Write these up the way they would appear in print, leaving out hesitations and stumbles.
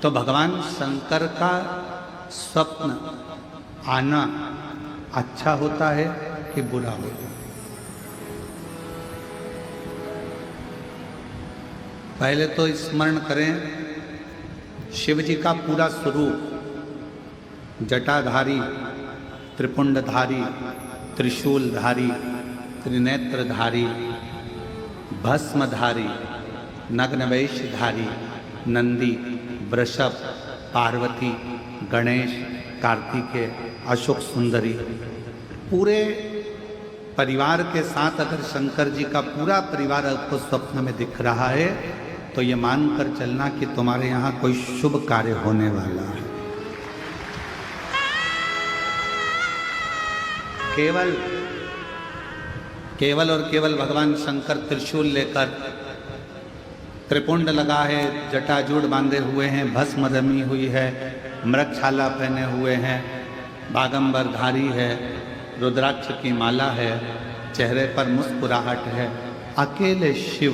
तो भगवान शंकर का स्वप्न आना अच्छा होता है कि बुरा होता है? पहले तो स्मरण करें शिव जी का पूरा स्वरूप, जटाधारी, त्रिपुंडधारी, त्रिशूलधारी, त्रिनेत्रधारी, भस्मधारी, नग्नवेशधारी, नंदी, वृषभ, पार्वती, गणेश, कार्तिकेय, अशोक सुंदरी, पूरे परिवार के साथ अगर शंकर जी का पूरा परिवार आपको स्वप्न में दिख रहा है तो ये मानकर चलना कि तुम्हारे यहाँ कोई शुभ कार्य होने वाला है। केवल और केवल भगवान शंकर त्रिशूल लेकर, त्रिपुंड लगा है, जटाजूड़ बांधे हुए हैं, भस्म रमी हुई है, मृगछाला पहने हुए हैं, बागंबर धारी है, रुद्राक्ष की माला है, चेहरे पर मुस्कुराहट है, अकेले शिव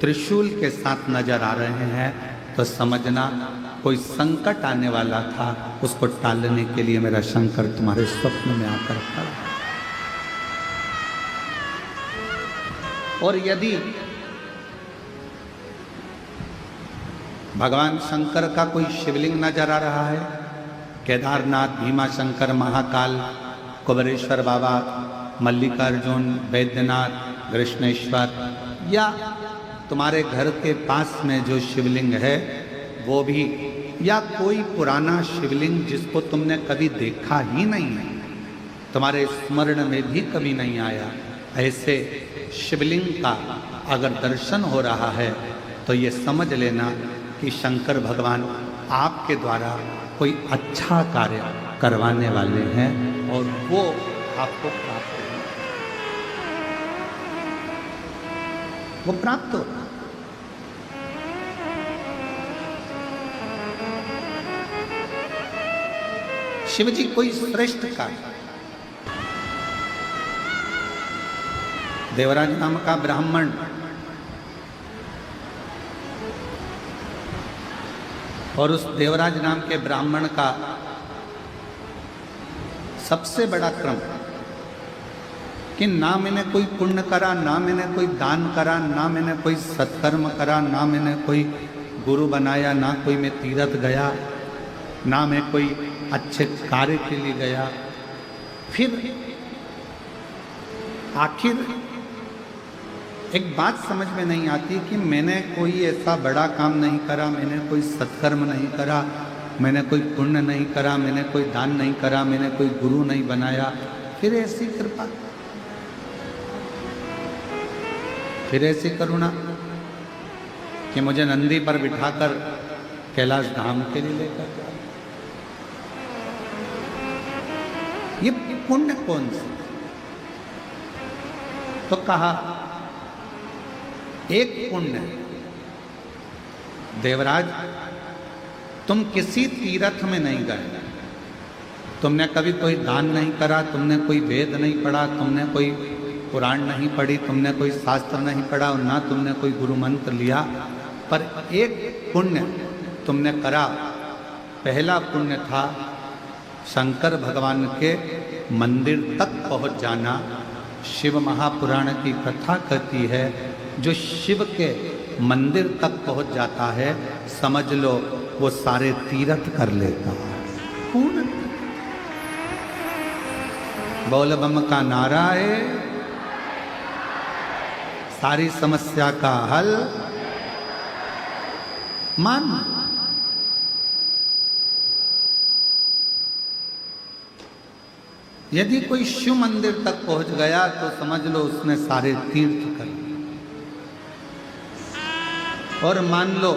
त्रिशूल के साथ नजर आ रहे हैं तो समझना कोई संकट आने वाला था, उसको टालने के लिए मेरा शंकर तुम्हारे स्वप्न में आकर खड़ा। और यदि भगवान शंकर का कोई शिवलिंग नजर आ रहा है, केदारनाथ, भीमाशंकर, महाकाल, कुबेरेश्वर बाबा, मल्लिकार्जुन, वैद्यनाथ, कृष्णेश्वर, या तुम्हारे घर के पास में जो शिवलिंग है वो भी, या कोई पुराना शिवलिंग जिसको तुमने कभी देखा ही नहीं है, तुम्हारे स्मरण में भी कभी नहीं आया, ऐसे शिवलिंग का अगर दर्शन हो रहा है तो ये समझ लेना कि शंकर भगवान आपके द्वारा कोई अच्छा कार्य करवाने वाले हैं और वो आपको प्राप्त होगा, वो प्राप्त होगा। शिव जी कोई श्रेष्ठ कार्य, देवराज नाम का ब्राह्मण और उस देवराज नाम के ब्राह्मण का सबसे बड़ा क्रम कि ना मैंने कोई पुण्य करा, ना मैंने कोई दान करा, ना मैंने कोई सत्कर्म करा, ना मैंने कोई गुरु बनाया, ना कोई मैं तीर्थ गया, ना मैं कोई अच्छे कार्य के लिए गया, फिर आखिर एक बात समझ में नहीं आती कि मैंने कोई ऐसा बड़ा काम नहीं करा, मैंने कोई सत्कर्म नहीं करा, मैंने कोई पुण्य नहीं करा, मैंने कोई दान नहीं करा, मैंने कोई गुरु नहीं बनाया, फिर ऐसी कृपा, फिर ऐसी करुणा कि मुझे नंदी पर बिठाकर कैलाश धाम के लिए लेकर जाए। ये पुण्य कौन सा? तो कहा एक पुण्य, देवराज तुम किसी तीर्थ में नहीं गए, तुमने कभी कोई दान नहीं करा, तुमने कोई वेद नहीं पढ़ा, तुमने कोई पुराण नहीं पढ़ी, तुमने कोई शास्त्र नहीं पढ़ा और ना तुमने कोई गुरु मंत्र लिया, पर एक पुण्य तुमने करा। पहला पुण्य था शंकर भगवान के मंदिर तक पहुंच जाना। शिव महापुराण की कथा कहती है जो शिव के मंदिर तक पहुंच जाता है समझ लो वो सारे तीर्थ कर लेता है। पूर्ण बोल बम का नारा है, सारी समस्या का हल मान। यदि कोई शिव मंदिर तक पहुंच गया तो समझ लो उसने सारे तीर्थ कर लिए। और मान लो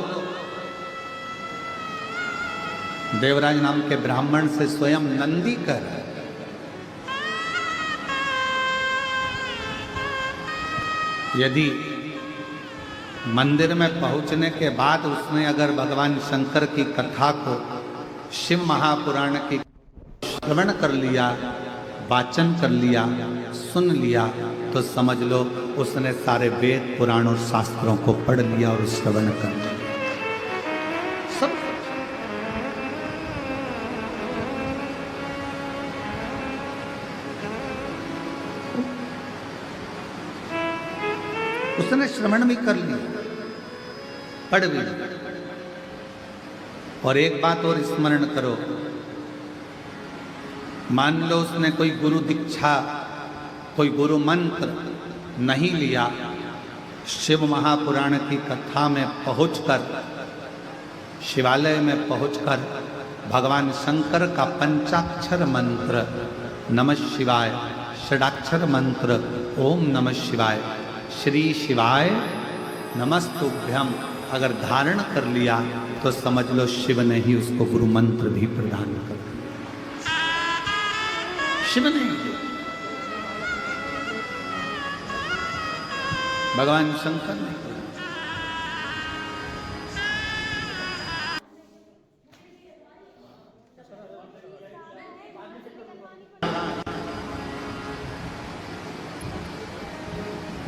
देवराज नाम के ब्राह्मण से स्वयं नंदी कर, यदि मंदिर में पहुंचने के बाद उसने अगर भगवान शंकर की कथा को, शिव महापुराण की श्रवण कर लिया, वाचन कर लिया, सुन लिया, तो समझ लो उसने सारे वेद पुराण और शास्त्रों को पढ़ लिया और श्रवण कर लिया। सब उसने श्रवण भी कर लिया, पढ़ भी लिया। और एक बात और स्मरण करो, मान लो उसने कोई गुरु दीक्षा, कोई गुरु मंत्र नहीं लिया, शिव महापुराण की कथा में पहुंचकर, शिवालय में पहुंचकर भगवान शंकर का पंचाक्षर मंत्र नमः शिवाय, षडाक्षर मंत्र ओम नमः शिवाय, श्री शिवाय नमस्तुभ्यम अगर धारण कर लिया तो समझ लो शिव ने ही उसको गुरु मंत्र भी प्रदान कर दिया। शिव ने, भगवान शंकर ने।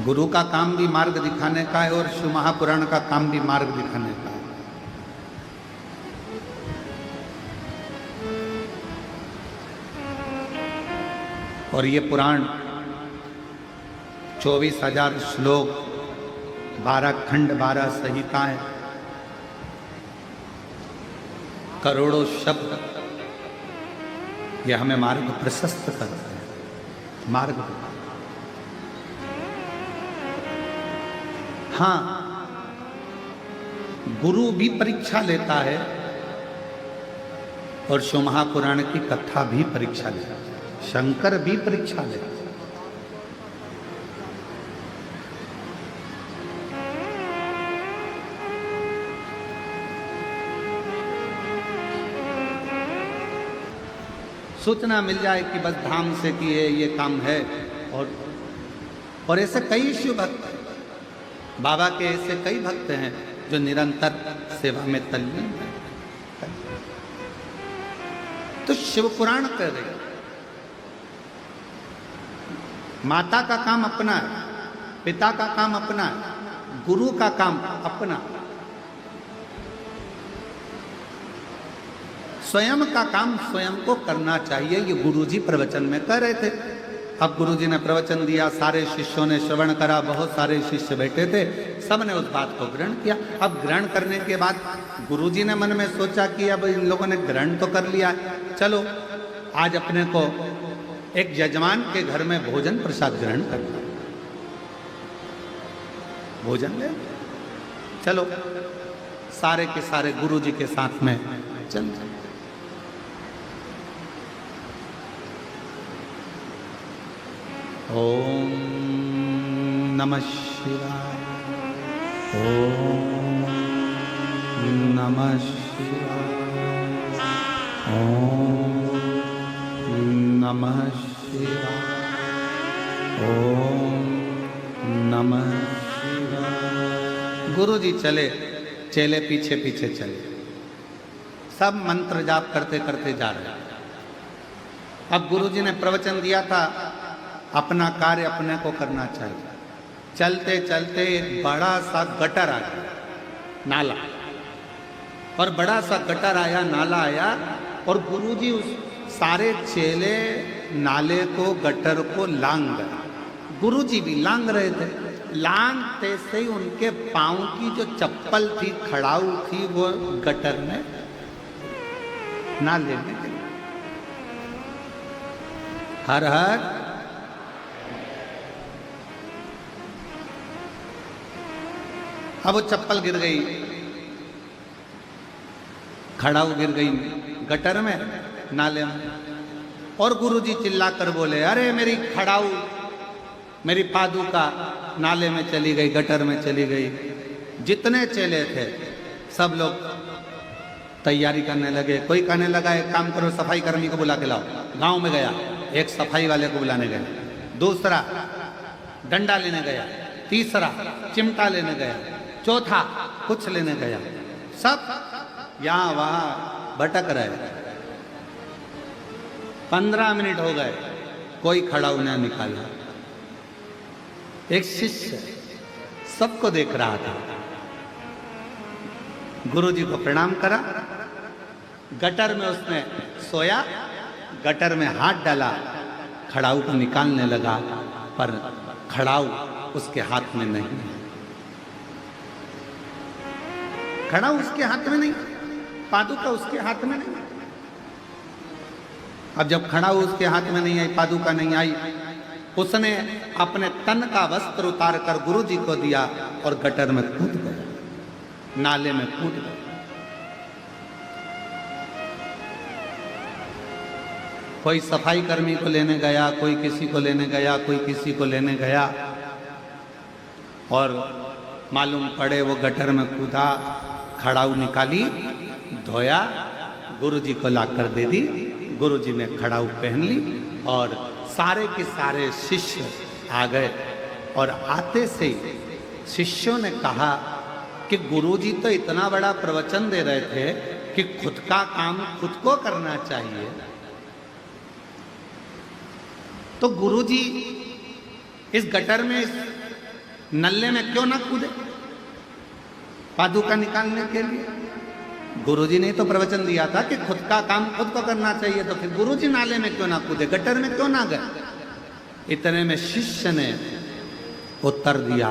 गुरु का काम भी मार्ग दिखाने का है और शिव महापुराण का काम भी मार्ग दिखाने का है। और ये पुराण 24,000 श्लोक, 12 खंड, 12 संहिताएं, करोड़ों शब्द, ये हमें मार्ग प्रशस्त करते हैं, मार्ग। हाँ, गुरु भी परीक्षा लेता है और शिव महापुराण की कथा भी परीक्षा लेता है, शंकर भी परीक्षा लेता है। सूचना मिल जाए कि बस धाम से कि ये काम है, और ऐसे कई शिव भक्त हैं, बाबा के ऐसे कई भक्त हैं जो निरंतर सेवा में तल्लीन हैं। तो शिव पुराण कर रहे, माता का काम अपना है, पिता का काम अपना है, गुरु का काम अपना, स्वयं का काम स्वयं को करना चाहिए। ये गुरुजी प्रवचन में कह रहे थे। अब गुरुजी ने प्रवचन दिया, सारे शिष्यों ने श्रवण करा, बहुत सारे शिष्य बैठे थे, सबने उस बात को ग्रहण किया। अब ग्रहण करने के बाद गुरुजी ने मन में सोचा कि अब इन लोगों ने ग्रहण तो कर लिया, चलो आज अपने को एक यजमान के घर में भोजन प्रसाद ग्रहण करना, भोजन ले, चलो सारे के सारे गुरुजी के साथ में चल। ओम नमः शिवाय, ओम नमः शिवाय, ओम नमः शिवाय, ओम नमः शिवाय। गुरुजी चले, चेले पीछे पीछे चले, सब मंत्र जाप करते करते जा रहे। अब गुरुजी ने प्रवचन दिया था अपना कार्य अपने को करना चाहिए। चलते चलते एक बड़ा सा गटर आ गया, नाला, और बड़ा सा गटर आया, नाला आया, और गुरुजी उस सारे चेले नाले को, गटर को लांग गए। गुरुजी भी लांग रहे थे। लांगते से ही उनके पांव की जो चप्पल थी, खड़ाऊ थी, वो गटर में, नाले में गई। हर हर अब वो चप्पल गिर गई, खड़ाऊ गिर गई गटर में, नाले में, और गुरुजी चिल्लाकर बोले, अरे मेरी खड़ाऊ, मेरी पादुका नाले में चली गई, गटर में चली गई। जितने चेले थे सब लोग तैयारी करने लगे। कोई कहने लगा एक काम करो, सफाई कर्मी को बुला के लाओ। गांव में गया, एक सफाई वाले को बुलाने गया, दूसरा डंडा लेने गया, तीसरा चिमटा लेने गया, चौथा कुछ लेने गया। सब यहाँ वहाँ भटक रहे। 15 मिनट हो गए, कोई खड़ाऊ न निकाला। एक शिष्य सबको देख रहा था, गुरुजी को प्रणाम करा, गटर में उसने सोया, गटर में हाथ डाला, खड़ाऊ को निकालने लगा, पर खड़ाऊ उसके हाथ में नहीं है। खड़ा उसके हाथ में नहीं, पादुका उसके हाथ में नहीं। अब जब खड़ा उसके हाथ में नहीं आई, पादुका नहीं आई, उसने अपने तन का वस्त्र उतार कर गुरु जी को दिया और गटर में कूद गया, नाले में कूद गया। कोई सफाई कर्मी को लेने गया, कोई किसी को लेने गया, कोई किसी को लेने गया, और मालूम पड़े वो गटर में कूदा, खड़ाऊ निकाली, धोया, गुरुजी को लाकर दे दी। गुरुजी ने खड़ाऊ पहन ली और सारे के सारे शिष्य आ गए। और आते से ही शिष्यों ने कहा कि गुरुजी तो इतना बड़ा प्रवचन दे रहे थे कि खुद का काम खुद को करना चाहिए, तो गुरुजी इस गटर में, इस नल्ले में क्यों ना कूदे पादुका निकालने के लिए? गुरुजी ने तो प्रवचन दिया था कि खुद का काम खुद को करना चाहिए, तो फिर गुरुजी नाले में क्यों ना कूदे, गटर में क्यों ना गए? इतने में शिष्य ने उत्तर दिया,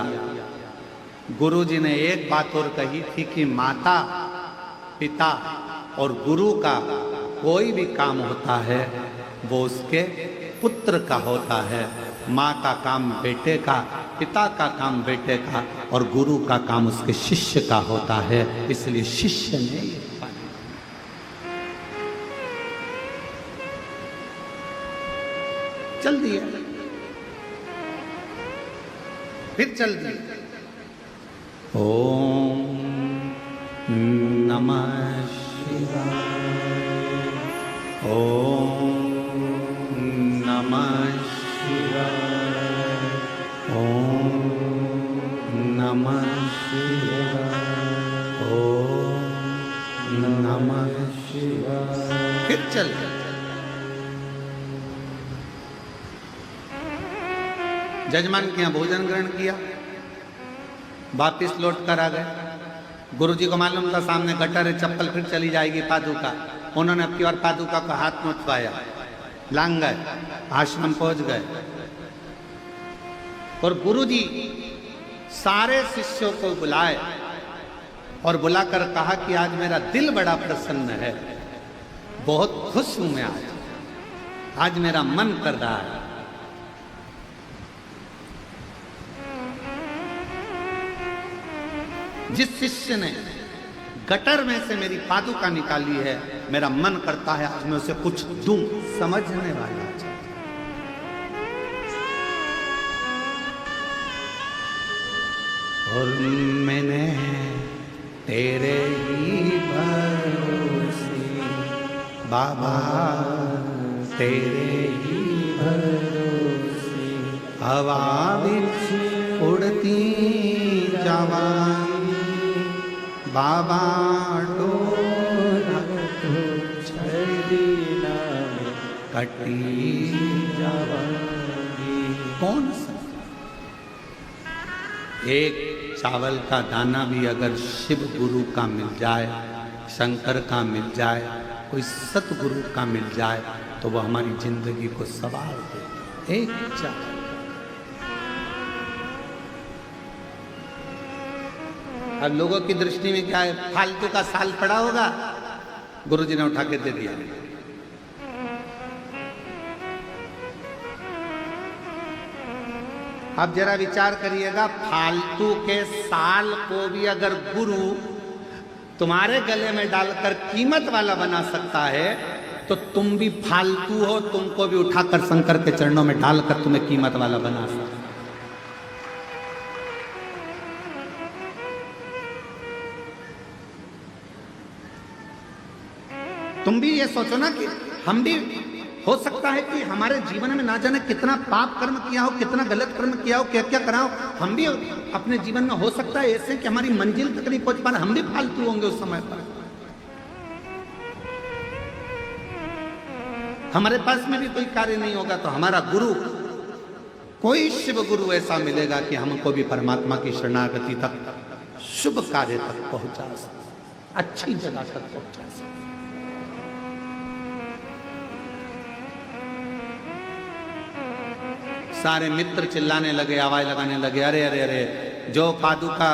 गुरुजी ने एक बात और कही थी कि माता पिता और गुरु का कोई भी काम होता है वो उसके पुत्र का होता है। माँ का काम बेटे का, पिता का काम बेटे का, और गुरु का काम उसके शिष्य का होता है। इसलिए शिष्य ने ये पाया। चल दिया, फिर चल दिया। ओम नमः शिवाय, ओम नमः शिवाय, ओम नमः शिवाय, ओम नमः शिवाय। फिर चल, जजमान के यहाँ भोजन ग्रहण किया, वापिस लौट कर आ गए। गुरुजी को मालूम था सामने गटर है, चप्पल फिर चली जाएगी पादुका। उन्होंने अब की बार पादुका को हाथ में उठवाया, लांग गए, आश्रम पहुंच गए। और गुरुजी सारे शिष्यों को बुलाए और बुलाकर कहा कि आज मेरा दिल बड़ा प्रसन्न है, बहुत खुश हूं मैं आज मेरा मन कर रहा है। जिस शिष्य ने गटर में से मेरी पादुका निकाली है, मेरा मन करता है आज मैं उसे कुछ दूं। समझने वाला और मैंने तेरे ही भरोसे बाबा, तेरे ही भरोसे हवा बिच उड़ती जवानी बाबा, डोरा छड़ीना में कटी जवानी। कौन सा एक चावल का दाना भी अगर शिव गुरु का मिल जाए, शंकर का मिल जाए, कोई सतगुरु का मिल जाए, तो वह हमारी जिंदगी को सवार दे। एक चावल, अब लोगों की दृष्टि में क्या है, फालतू का साल पड़ा होगा, गुरुजी ने उठा के दे दिया। अब जरा विचार करिएगा, फालतू के साल को भी अगर गुरु तुम्हारे गले में डालकर कीमत वाला बना सकता है, तो तुम भी फालतू हो, तुमको भी उठाकर शंकर के चरणों में डालकर तुम्हें कीमत वाला बना सकता है। तुम भी ये सोचो ना कि हम भी, हो सकता है कि हमारे जीवन में ना जाने कितना पाप कर्म किया हो, कितना गलत कर्म किया हो, क्या क्या करा हो, हम भी अपने जीवन में हो सकता है ऐसे कि हमारी मंजिल तक नहीं पहुंच पा रहे, हम भी फालतू होंगे उस समय पर। हमारे पास में भी कोई कार्य नहीं होगा, तो हमारा गुरु, कोई शिव गुरु ऐसा मिलेगा कि हमको भी परमात्मा की शरणागति तक, शुभ कार्य तक पहुंचा सके, अच्छी जगह तक पहुंचा सके। सारे मित्र चिल्लाने लगे, आवाज लगाने लगे, अरे अरे अरे, जो पादुका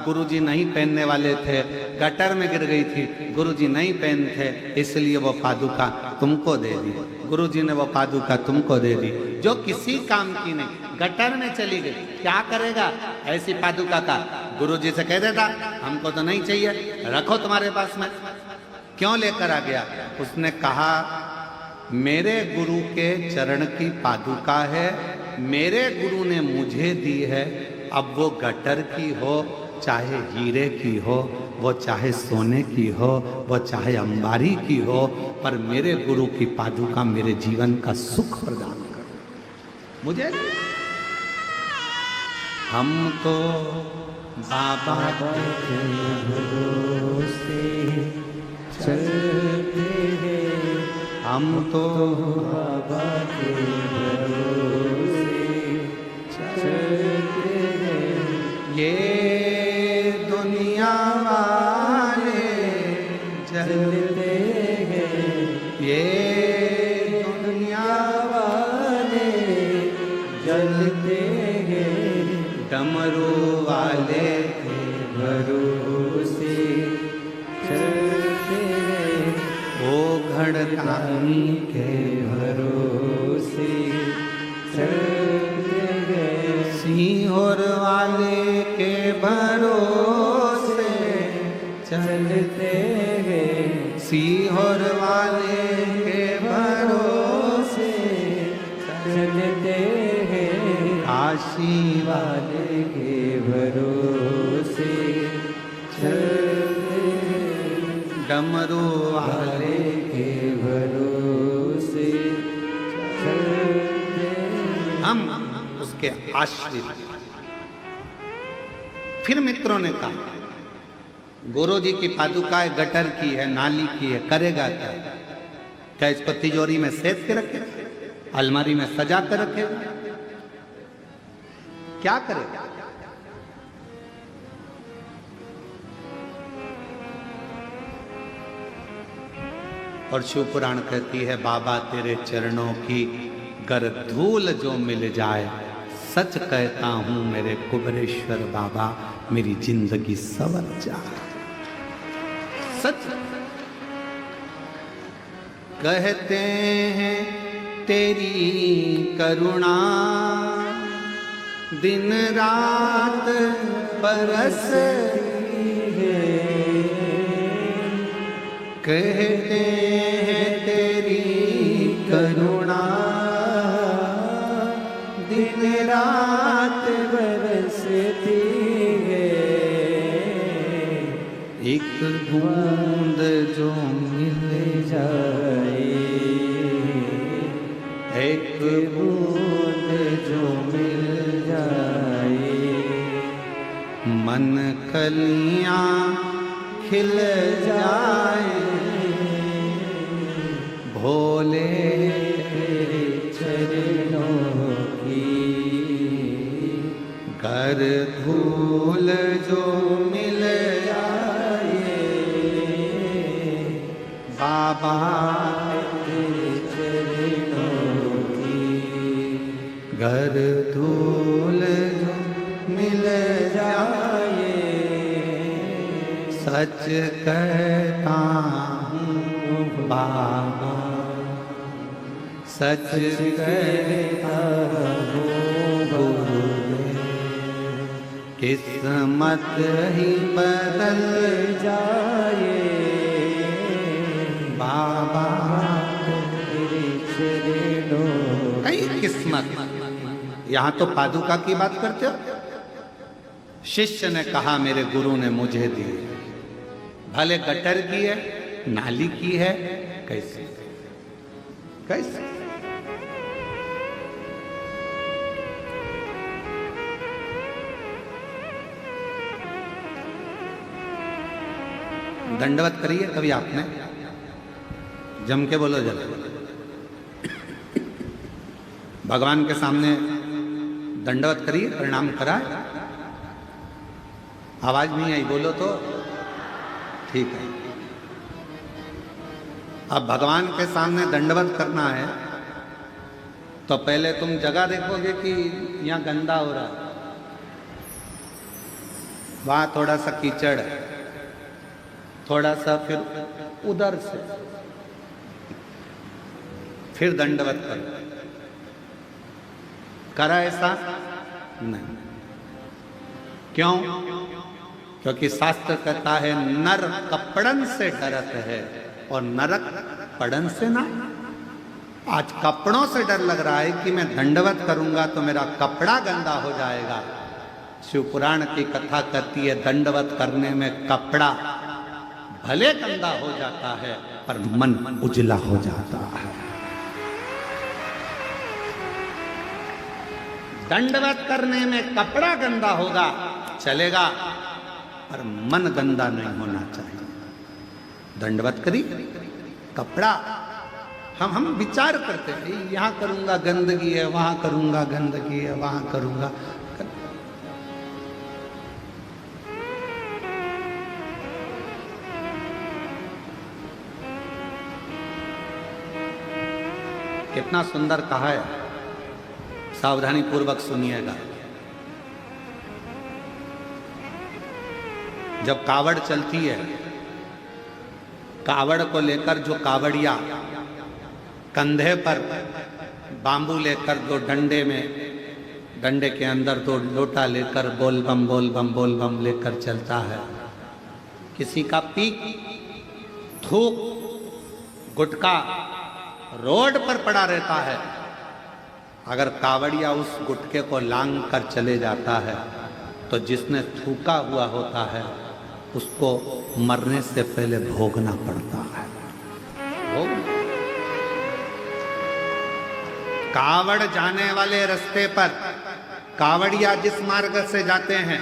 गुरुजी नहीं पहनने वाले थे, गटर में गिर गई थी, गुरुजी नहीं पहनते, इसलिए वो पादुका तुमको दे दी। गुरुजी ने वो पादुका तुमको दे दी, जो किसी काम की नहीं, गटर में चली गई, क्या करेगा ऐसी पादुका का? गुरुजी से कह देता हमको तो नहीं चाहिए, रखो तुम्हारे पास में। क्यों लेकर आ गया? उसने कहा मेरे गुरु के चरण की पादुका है, मेरे गुरु ने मुझे दी है, अब वो गटर की हो, चाहे हीरे की हो, वो चाहे सोने की हो, वो चाहे अंबारी की हो, पर मेरे गुरु की पादुका मेरे जीवन का सुख प्रदान कर मुझे। हम तो बाबा के भरोसे चलते हैं, हम तो बाबा के भरोसे चलते हैं, ये दुनिया वाले चलते हैं, ये दुनिया वाले चलते हैं, डमरू वाले के भरोसे चलते हैं, वो घड़कानी के भरोसे चलते हैं, सिंहोर वाले के भरोसे चलते हैं, सिंहोर वाले के भरोसे चलते हैं, काशी वाले के भरोसे चलते हैं, डमरू वाले के भरोसे चलते हैं। हम उसके आश्रित। फिर मित्रों ने कहा गुरु जी की पादुकाएं गटर की है, नाली की है, करेगा क्या? क्या इसको तिजोरी में सेट के रखे, अलमारी में सजा कर रखेगा, क्या करेगा? और शिव पुराण कहती है बाबा तेरे चरणों की गर धूल जो मिल जाए, सच कहता हूं मेरे कुबरेश्वर बाबा मेरी जिंदगी संवर जाए। सच कहते हैं तेरी करुणा दिन रात बरसती है, कहते हैं तेरी करुणा दिन रात बरसती है, एक बूंद जो मिल जाए, एक बूंद जो मिल जाए, मन कलियां खिल जाए, भोले तेरे चरणों की गर धूल जो मिल जाए, बाबा तेरे चरणों की गर धूल जो मिल जाए, सच कहता हूँ बाबा, सच कहता हूँ गुरुदेव, किस्मत ही बदल जाए, बाबा तेरे चरणों की किस्मत। यहाँ तो पादुका की बात करते हो। शिष्य ने कहा मेरे गुरु ने मुझे दी, भले गटर की है, नाली की है, कैसे कैसे? दंडवत करिए कभी आपने, जम के बोलो जरा, भगवान के सामने दंडवत करिए, प्रणाम कराए। आवाज नहीं आई, बोलो तो ठीक है। अब भगवान के सामने दंडवत करना है तो पहले तुम जगह देखोगे कि यहाँ गंदा हो रहा है, वहां थोड़ा सा कीचड़, थोड़ा सा फिर उधर से फिर दंडवत करो। करा ऐसा नहीं। क्यों? क्योंकि शास्त्र कहता है नर कपड़न से डरत है और नरक पड़न से ना। आज कपड़ों से डर लग रहा है कि मैं दंडवत करूंगा तो मेरा कपड़ा गंदा हो जाएगा। शिव पुराण की कथा कहती है दंडवत करने में कपड़ा भले गंदा हो जाता है पर मन उजला हो जाता है। दंडवत करने में कपड़ा गंदा होगा चलेगा पर मन गंदा नहीं होना चाहिए। दंडवत करी कपड़ा हम विचार करते हैं यहां करूंगा गंदगी है, वहां करूंगा गंदगी है, वहां करूंगा। कितना सुंदर कहा है, सावधानी पूर्वक सुनिएगा। जब कावड़ चलती है, कावड़ को लेकर जो कावड़िया कंधे पर बांबू लेकर दो डंडे में, डंडे के अंदर दो लोटा लेकर बोल बम लेकर चलता है। किसी का पीक, थूक, गुटका रोड पर पड़ा रहता है। अगर कावड़िया उस गुटके को लांग कर चले जाता है तो जिसने थूका हुआ होता है उसको मरने से पहले भोगना पड़ता है। कावड़ जाने वाले रास्ते पर कावड़िया जिस मार्ग से जाते हैं,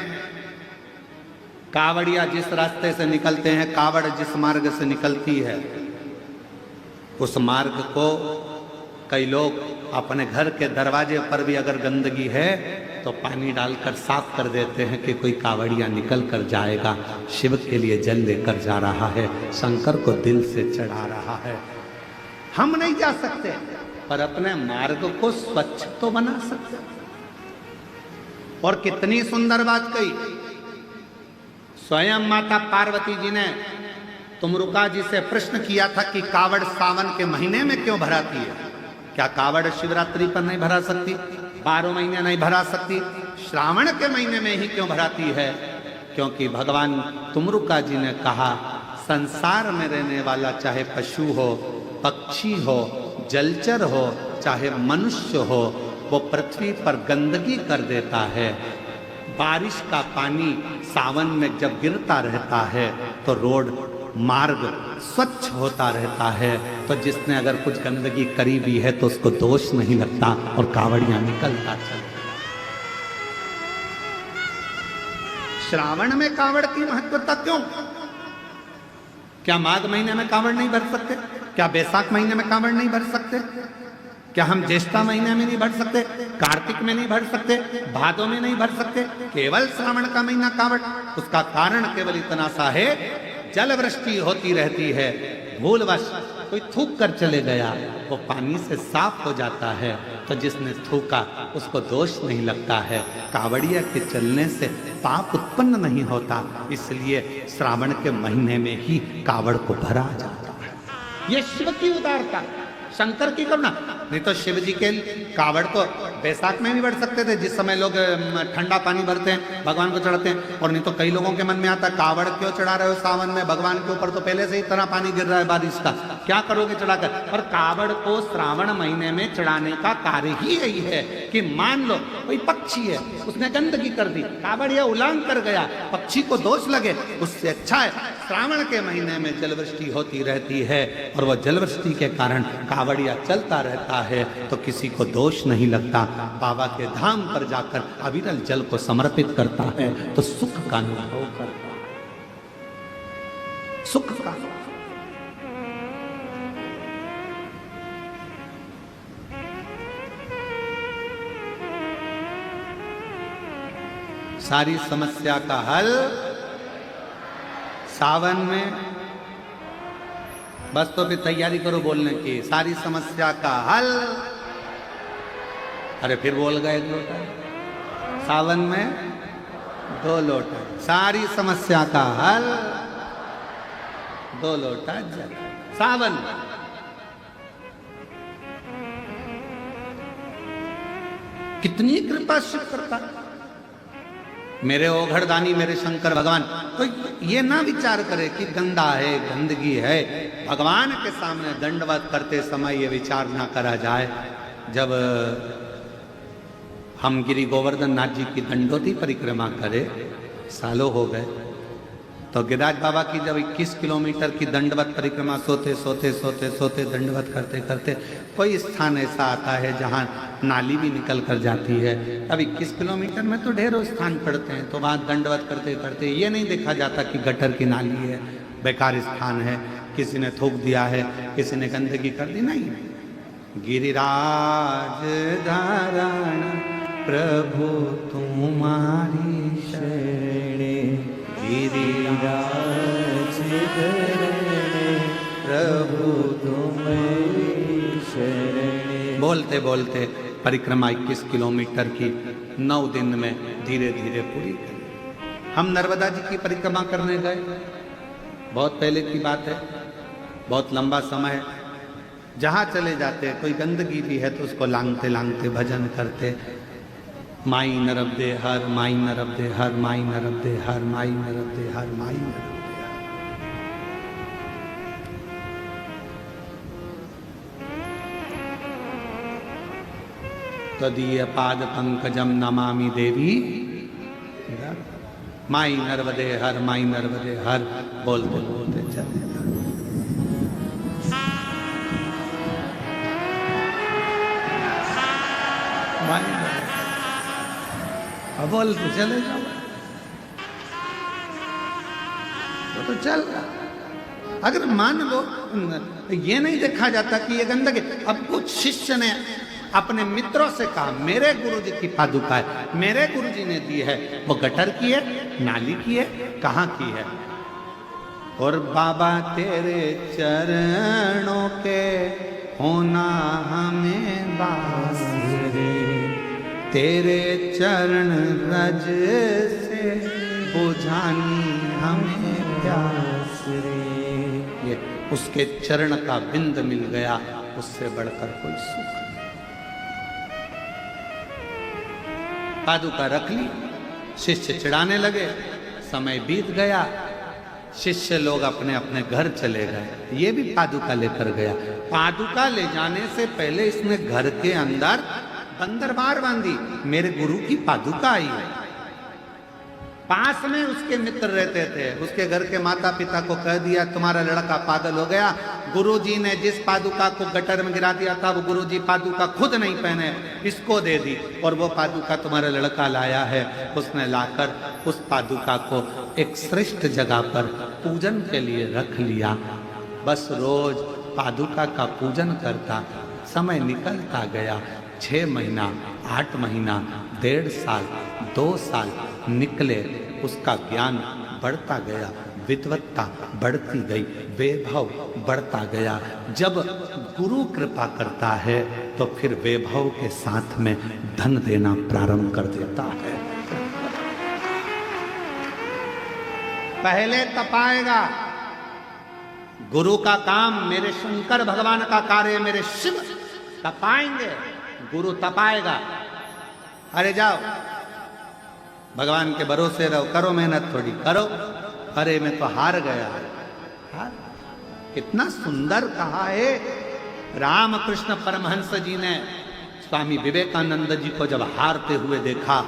कावड़िया जिस रास्ते से निकलते हैं, कावड़ जिस मार्ग से निकलती है, उस मार्ग को कई लोग अपने घर के दरवाजे पर भी अगर गंदगी है तो पानी डालकर साफ कर देते हैं कि कोई कावड़िया निकल कर जाएगा, शिव के लिए जल लेकर जा रहा है, शंकर को दिल से चढ़ा रहा है। हम नहीं जा सकते पर अपने मार्ग को स्वच्छ तो बना सकते। और कितनी सुंदर बात कही स्वयं माता पार्वती जी ने तुमरुका जी से प्रश्न किया था कि कावड़ सावन के महीने में क्यों भराती है? क्या कावड़ शिवरात्रि पर नहीं भरा सकती? 12 महीने नहीं भरा सकती? श्रावण के महीने में ही क्यों भराती है? क्योंकि भगवान तुमरुका जी ने कहा संसार में रहने वाला चाहे पशु हो, पक्षी हो, जलचर हो, चाहे मनुष्य हो, वो पृथ्वी पर गंदगी कर देता है। बारिश का पानी सावन में जब गिरता रहता है तो रोड मार्ग स्वच्छ होता रहता है। तो जिसने अगर कुछ गंदगी करी भी है तो उसको दोष नहीं लगता और कावड़ियां निकलता चलता। श्रावण में कावड़ की महत्वता क्यों? क्या माघ महीने में कावड़ नहीं भर सकते? क्या बैसाख महीने में कावड़ नहीं भर सकते? क्या हम ज्येष्ठा महीने में नहीं भर सकते? कार्तिक में नहीं भर सकते? भादों में नहीं भर सकते? केवल श्रावण का महीना कावड़? उसका कारण केवल इतना सा है, जल वृष्टि होती रहती है, भूलवश कोई थूक कर चले गया, वो पानी से साफ हो जाता है। तो जिसने थूका उसको दोष नहीं लगता है। कावड़िया के चलने से पाप उत्पन्न नहीं होता, इसलिए श्रावण के महीने में ही कावड़ को भरा जाता है। ये शिव की उदारता, शंकर की करुणा। नहीं तो शिव जी के कावड़ तो बैसाख में भी भर सकते थे, जिस समय लोग ठंडा पानी भरते हैं, भगवान को चढ़ाते हैं। और नहीं तो कई लोगों के मन में आता है कावड़ क्यों चढ़ा रहे हो सावन में? भगवान के ऊपर तो पहले से ही इतना पानी गिर रहा है बारिश का, क्या करोगे चढ़ाकर? और कावड़ को श्रावण महीने में चढ़ाने का कार्य ही यही है कि मान लो कोई पक्षी है, उसने गंदगी कर दी, कावड़िया उलांग कर गया, पक्षी को दोष लगे, उससे अच्छा है श्रावण के महीने में जलवृष्टि होती रहती है और वह जलवृष्टि के कारण कावड़िया चलता रहता है तो किसी को दोष नहीं लगता। बाबा के धाम पर जाकर अविरल जल को समर्पित करता है तो सुख का अनुभव करता है, सुख का। सारी समस्या का हल सावन में। बस तो फिर तैयारी करो बोलने की, सारी समस्या का हल। अरे फिर बोल गए लोटा, सावन में 2 लोटा, सारी समस्या का हल 2 लोटा जल। सावन कितनी कृपा शिव करता, मेरे ओघड़दानी मेरे शंकर भगवान। तो ये ना विचार करे कि गंदा है, गंदगी है। भगवान के सामने दंडवत करते समय ये विचार ना करा जाए। जब हम गिरि गोवर्धन नाथ जी की दंडोती परिक्रमा करे, सालों हो गए, तो गिरिराज बाबा की जब 21 किलोमीटर की दंडवत परिक्रमा सोते सोते सोते सोते दंडवत करते करते कोई स्थान ऐसा आता है जहाँ नाली भी निकल कर जाती है। अब 21 किलोमीटर में तो ढेरों स्थान पड़ते हैं, तो वहाँ दंडवत करते करते ये नहीं देखा जाता कि गटर की नाली है, बेकार स्थान है, किसी ने थूक दिया है, किसी ने गंदगी कर दी। नहीं, गिरिराज धारण प्रभु तुम्हारी शरणे, गिरिराज धरण प्रभु तुम्हारी शरणे। बोलते बोलते परिक्रमा 21 किलोमीटर की 9 दिन में धीरे धीरे पूरी करी। हम नर्मदा जी की परिक्रमा करने गए, बहुत पहले की बात है, बहुत लंबा समय है। जहाँ चले जाते कोई गंदगी भी है तो उसको लांगते लांगते भजन करते, माई नर्मदे हर, माई नर्मदे हर, माई नर्मदे हर, माई नर्मदे हर, माई नर्मदे हर। तदीय पाद पंकजम नमामि देवी, माई नर्मदे हर, माई नर्मदे हर बोलते बोलते चले। अब बोलते चले जाओ, तो चल रहा। अगर मान लो ये नहीं देखा जाता कि ये गंदगी, अब कुछ शिष्य ने अपने मित्रों से कहा मेरे गुरुजी की पादुका है, मेरे गुरुजी ने दी है, वो गटर की है, नाली की है, कहाँ की है? और बाबा तेरे चरणों के होना हमें बास रे, तेरे चरण रज से बुझानी हमें प्यास रे। ये उसके चरण का बिंद मिल गया, उससे बढ़कर कोई सुख नहीं। पादुका रख ली, शिष्य चिढ़ाने लगे, समय बीत गया, शिष्य लोग अपने अपने घर चले गए। ये भी पादुका लेकर गया। पादुका ले जाने से पहले इसने घर के अंदर बंदरबार बांधी, मेरे गुरु की पादुका आई है। पास में उसके मित्र रहते थे, उसके घर के माता पिता को कह दिया तुम्हारा लड़का पागल हो गया। गुरुजी ने जिस पादुका को गटर में गिरा दिया था, वो गुरुजी पादुका खुद नहीं पहने, इसको दे दी, और वो पादुका तुम्हारा लड़का लाया है। उसने लाकर उस पादुका को एक श्रेष्ठ जगह पर पूजन के लिए रख लिया। बस रोज पादुका का पूजन करता। समय निकलता गया, 6 महीना, 8 महीना, 1.5 साल, 2 साल निकले। उसका ज्ञान बढ़ता गया, विद्वत्ता बढ़ती गई, वैभव बढ़ता गया। जब गुरु कृपा करता है तो फिर वैभव के साथ में धन देना प्रारंभ कर देता है। पहले तपाएगा, गुरु का काम, मेरे शंकर भगवान का कार्य, मेरे शिव तपाएंगे, गुरु तपाएगा। अरे जाओ भगवान के भरोसे रहो, करो मेहनत थोड़ी करो। अरे मैं तो हार गया। हार? कितना सुंदर कहा है। रामकृष्ण परमहंस जी ने स्वामी विवेकानंद जी को जब हारते हुए देखा,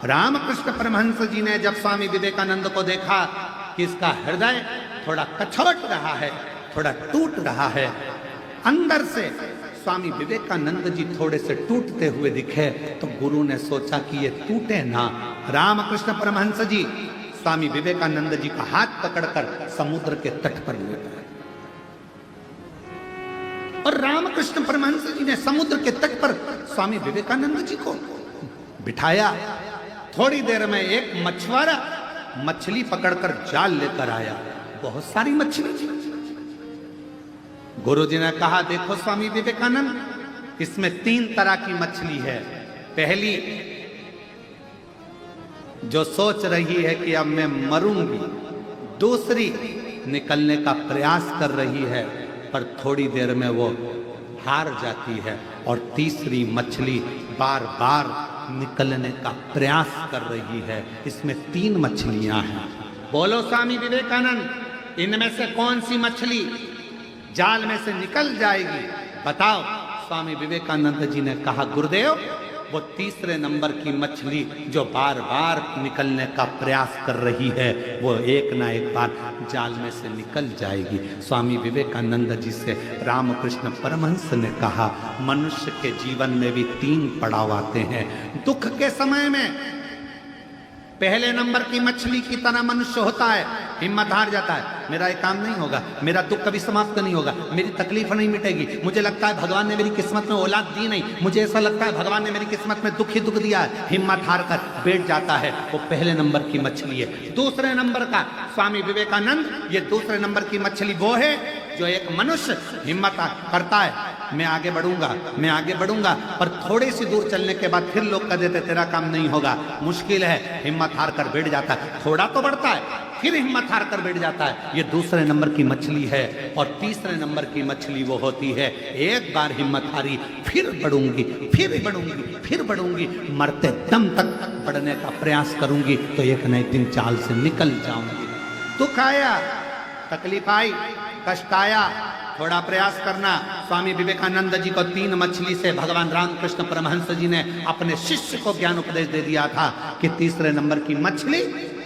रामकृष्ण परमहंस जी ने जब स्वामी विवेकानंद को देखा कि इसका हृदय थोड़ा कछोट रहा है, थोड़ा टूट रहा है, अंदर से स्वामी विवेकानंद जी थोड़े से टूटते हुए दिखे, तो गुरु ने सोचा कि ये टूटे ना। रामकृष्ण परमहंस जी स्वामी विवेकानंद जी का हाथ पकड़कर समुद्र के तट पर ले गए, और रामकृष्ण परमहंस जी ने समुद्र के तट पर स्वामी विवेकानंद जी को बिठाया। थोड़ी देर में एक मछुआरा मछली पकड़कर जाल लेकर आया, बहुत सारी मछली। गुरु जी ने कहा देखो स्वामी विवेकानंद, इसमें 3 तरह की मछली है। पहली जो सोच रही है कि अब मैं मरूंगी, दूसरी निकलने का प्रयास कर रही है पर थोड़ी देर में वो हार जाती है, और तीसरी मछली बार बार निकलने का प्रयास कर रही है। इसमें 3 मछलियां हैं। बोलो स्वामी विवेकानंद, इनमें से कौन सी मछली जाल में से निकल जाएगी? बताओ। स्वामी विवेकानंद जी ने कहा, गुरुदेव, वो तीसरे नंबर की मछली जो बार बार निकलने का प्रयास कर रही है, वो एक ना एक बार जाल में से निकल जाएगी। स्वामी विवेकानंद जी से रामकृष्ण परमहंस ने कहा, मनुष्य के जीवन में भी 3 पड़ाव आते हैं। दुख के समय में पहले नंबर की मछली की तरह मनुष्य होता है, हिम्मत हार जाता है, मेरा ये काम नहीं होगा, मेरा दुख कभी समाप्त नहीं होगा, मेरी तकलीफ नहीं मिटेगी, मुझे लगता है भगवान ने मेरी किस्मत में औलाद दी नहीं, मुझे ऐसा लगता है भगवान ने मेरी किस्मत में दुख ही दुख दिया है। हिम्मत हार कर बैठ जाता है, वो पहले नंबर की मछली है। दूसरे नंबर का स्वामी विवेकानंद, ये दूसरे नंबर की मछली वो है जो एक मनुष्य हिम्मत करता है, मैं आगे बढ़ूंगा, मैं आगे बढ़ूंगा, पर थोड़ी सी दूर चलने के बाद फिर लोग कह देते तेरा काम नहीं होगा, मुश्किल है, हिम्मत हार कर बैठ जाता है। थोड़ा तो बढ़ता है, फिर हिम्मत हार कर बैठ जाता है। ये दूसरे नंबर की मछली है। और तीसरे नंबर की मछली वो होती है, एक बार हिम्मत हारी, फिर बढ़ूंगी, फिर बढ़ूंगी, फिर बढ़ूंगी, मरते दम तक बढ़ने का प्रयास करूंगी, तो एक न एक दिन चाल से निकल जाऊंगी। दुख आया, तकलीफ आई, कष्ट आया, थोड़ा प्रयास करना। स्वामी विवेकानंद जी को 3 मछली से भगवान रामकृष्ण परमहंस जी ने अपने शिष्य को ज्ञान उपदेश दे दिया था कि तीसरे नंबर की मछली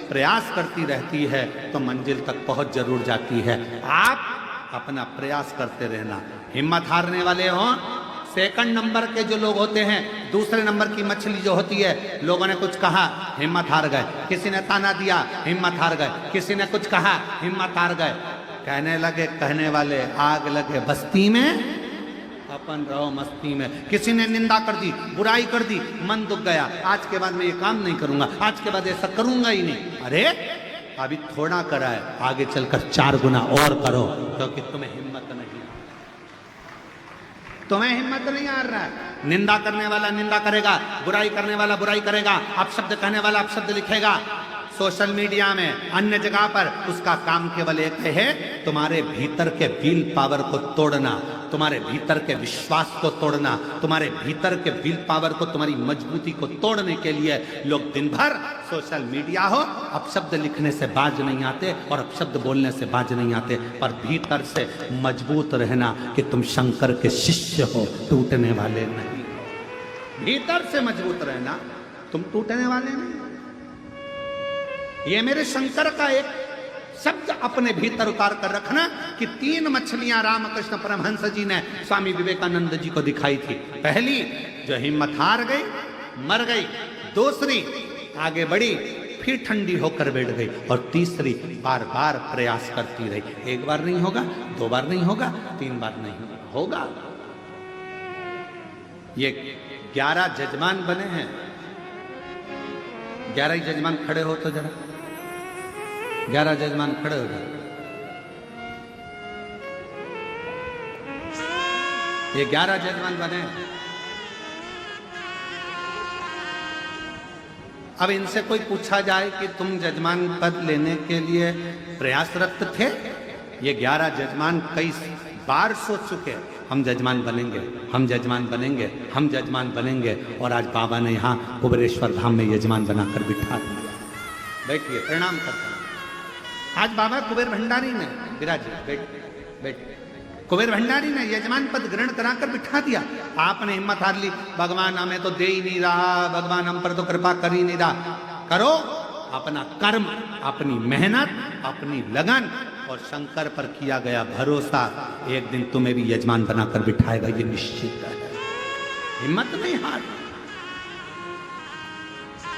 प्रयास करती रहती है तो मंजिल तक पहुंच जरूर जाती है। आप अपना प्रयास करते रहना। हिम्मत हारने वाले हों, सेकंड नंबर के जो लोग होते हैं, दूसरे नंबर की मछली जो होती है, लोगों ने कुछ कहा, हिम्मत हार गए, किसी ने ताना दिया, हिम्मत हार गए, किसी ने कुछ कहा, हिम्मत हार गए। कहने लगे कहने वाले, आग लगे बस्ती में, अपन रहो मस्ती में। किसी ने निंदा कर दी, बुराई कर दी, मन दुख गया, आज के बाद मैं ये काम नहीं करूंगा, आज के बाद ऐसा करूंगा ही नहीं। अरे अभी थोड़ा करा है, आगे चलकर 4 गुना और करो, क्योंकि तुम्हें हिम्मत नहीं, तुम्हें हिम्मत नहीं आ रहा है। निंदा करने वाला निंदा करेगा, बुराई करने वाला बुराई करेगा, अपशब्द कहने वाला अपशब्द लिखेगा सोशल मीडिया में, अन्य जगह पर। उसका काम केवल एक है, तुम्हारे भीतर के विल पावर को तोड़ना, तुम्हारे भीतर के विश्वास को तोड़ना, तुम्हारे भीतर के विल पावर को, तुम्हारी मजबूती को तोड़ने के लिए लोग दिन भर सोशल मीडिया हो, अपशब्द लिखने से बाज नहीं आते और अपशब्द बोलने से बाज नहीं आते, पर भीतर से मजबूत रहना कि तुम शंकर के शिष्य हो, टूटने वाले नहीं। भीतर से मजबूत रहना, तुम टूटने वाले नहीं। ये मेरे शंकर का एक शब्द अपने भीतर उतार कर रखना कि 3 मछलियां रामकृष्ण परमहंस जी ने स्वामी विवेकानंद जी को दिखाई थी। पहली जो हिम्मत हार गई, मर गई, दूसरी आगे बढ़ी, फिर ठंडी होकर बैठ गई, और तीसरी बार बार प्रयास करती रही। 1 बार नहीं होगा, 2 बार नहीं होगा, 3 बार नहीं होगा। ये 11 जजमान बने हैं। 11 ही जजमान खड़े हो तो जरा, 11 जजमान खड़े हो गए। ये 11 जजमान बने। अब इनसे कोई पूछा जाए कि तुम जजमान पद लेने के लिए प्रयासरत थे? ये 11 जजमान कई बार सोच चुके, हम जजमान बनेंगे, हम जजमान बनेंगे, हम जजमान बनेंगे, और आज बाबा ने यहाँ कुबेरेश्वर धाम में यजमान बनाकर बिठा दिया। बैठिए, प्रणाम करता हूं। आज बाबा कुबेर भंडारी ने, विराजिए, बैठ, कुबेर भंडारी ने यजमान पद ग्रहण कराकर बिठा दिया। आपने हिम्मत हार ली, भगवान हमें तो दे ही नहीं रहा, भगवान हम पर तो कृपा कर ही नहीं रहा। करो अपना कर्म, अपनी मेहनत, अपनी लगन, और शंकर पर किया गया भरोसा एक दिन तुम्हें भी यजमान बनाकर बिठाएगा, ये निश्चित है। हिम्मत नहीं हार।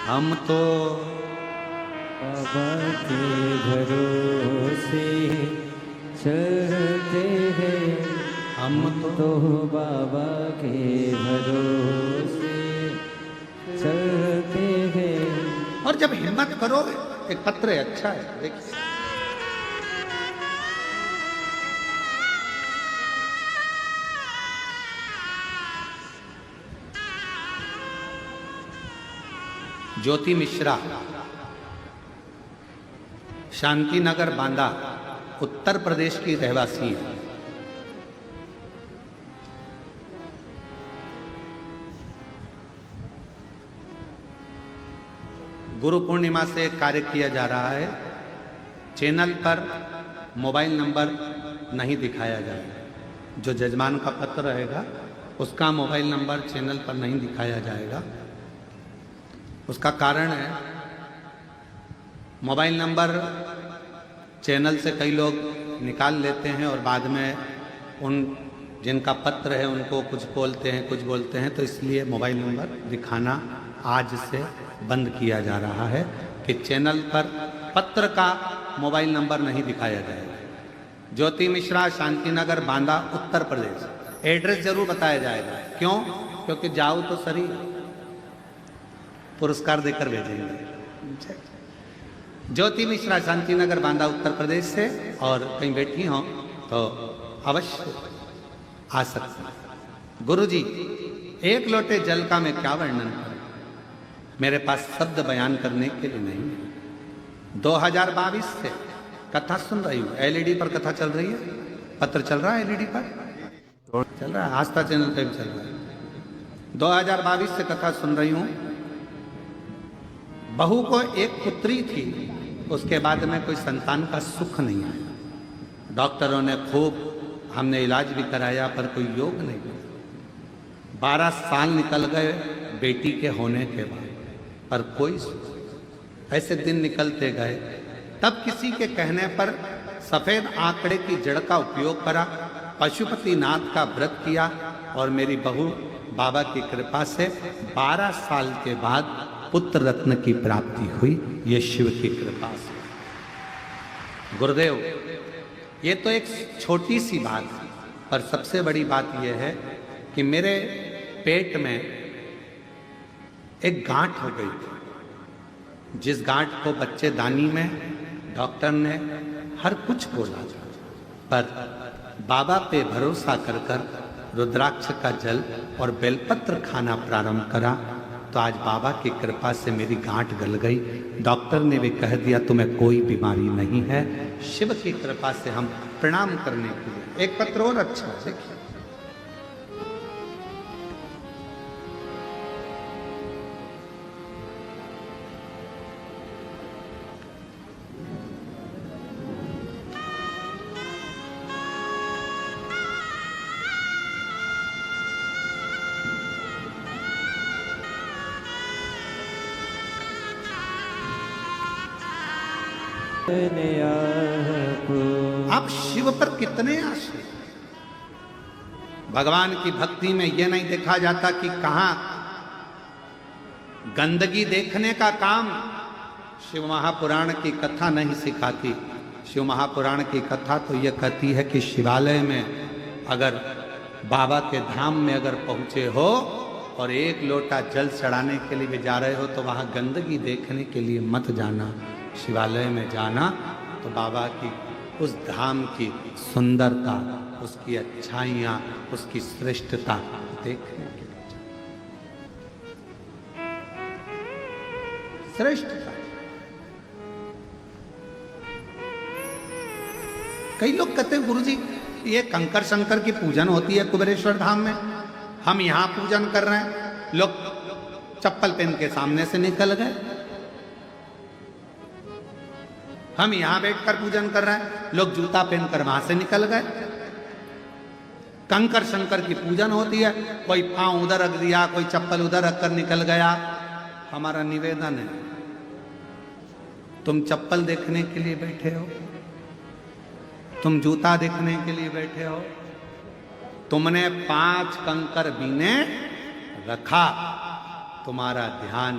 हम तो बाबा के भरोसे चलते हैं, हम तो बाबा के भरोसे चलते हैं। और जब हिम्मत करो, एक पत्र है, अच्छा है, देखिए। ज्योति मिश्रा शांति नगर बांदा उत्तर प्रदेश की रहवासी है। गुरु पूर्णिमा से एक कार्य किया जा रहा है। चैनल पर मोबाइल नंबर नहीं दिखाया जाएगा। जो जजमान का पत्र रहेगा उसका मोबाइल नंबर चैनल पर नहीं दिखाया जाएगा। उसका कारण है, मोबाइल नंबर चैनल से कई लोग निकाल लेते हैं और बाद में उन जिनका पत्र है उनको कुछ बोलते हैं, तो इसलिए मोबाइल नंबर दिखाना आज से बंद किया जा रहा है कि चैनल पर पत्र का मोबाइल नंबर नहीं दिखाया जाएगा। ज्योति मिश्रा, शांति नगर, बांदा, उत्तर प्रदेश। एड्रेस जरूर बताया जाएगा। क्यों? क्योंकि जाओ तो सरी, पुरस्कार देकर भेजेंगे। ज्योति मिश्रा, शांति नगर, बांदा, उत्तर प्रदेश से, और कहीं बैठी हो तो अवश्य आ सकते हैं। गुरुजी, एक लोटे जल का मैं क्या वर्णन करूं, मेरे पास शब्द बयान करने के लिए नहीं है। 2022 से कथा सुन रही हूँ। एलईडी पर कथा चल रही है, पत्र चल रहा है, एलईडी पर चल रहा है, आस्था चैनल पर भी चल रहा है। 2022 से कथा सुन रही हूँ। बहू को एक पुत्री थी, उसके बाद में कोई संतान का सुख नहीं आया। डॉक्टरों ने खूब, हमने इलाज भी कराया पर कोई योग नहीं। 12 साल निकल गए बेटी के होने के बाद, पर कोई सुख। ऐसे दिन निकलते गए। तब किसी के कहने पर सफेद आंकड़े की जड़ का उपयोग करा, पशुपतिनाथ का व्रत किया और मेरी बहू बाबा की कृपा से 12 साल के बाद पुत्र रत्न की प्राप्ति हुई। ये शिव की कृपा से। गुरुदेव, ये तो एक छोटी सी बात है, पर सबसे बड़ी बात यह है कि मेरे पेट में एक गांठ हो गई थी, जिस गांठ को बच्चेदानी में डॉक्टर ने हर कुछ बोला, पर बाबा पे भरोसा कर कर रुद्राक्ष का जल और बेलपत्र खाना प्रारंभ करा तो आज बाबा की कृपा से मेरी गांठ गल गई। डॉक्टर ने भी कह दिया तुम्हें कोई बीमारी नहीं है। शिव की कृपा से हम प्रणाम करने के लिए एक पत्र और अच्छा देखिए। आप शिव पर कितने आश्रित। भगवान की भक्ति में यह नहीं देखा जाता कि कहां गंदगी देखने का काम शिव महापुराण की कथा नहीं सिखाती। शिव महापुराण की कथा तो यह कहती है कि शिवालय में अगर बाबा के धाम में अगर पहुंचे हो और एक लोटा जल चढ़ाने के लिए भी जा रहे हो तो वहां गंदगी देखने के लिए मत जाना। शिवालय में जाना तो बाबा की उस धाम की सुंदरता, उसकी अच्छाइयाँ, उसकी श्रेष्ठता देखने के लिए। श्रेष्ठता। कई लोग कहते हैं गुरुजी ये कंकर शंकर की पूजन होती है कुबेरेश्वर धाम में, हम यहाँ पूजन कर रहे हैं। लोग चप्पल पहन के सामने से निकल गए, हम यहां बैठकर पूजन कर रहे हैं, लोग जूता पहनकर वहां से निकल गए। कंकर शंकर की पूजन होती है, कोई पांव उधर रख दिया, कोई चप्पल उधर रखकर निकल गया। हमारा निवेदन है, तुम चप्पल देखने के लिए बैठे हो, तुम जूता देखने के लिए बैठे हो, तुमने 5 कंकर बीने रखा, तुम्हारा ध्यान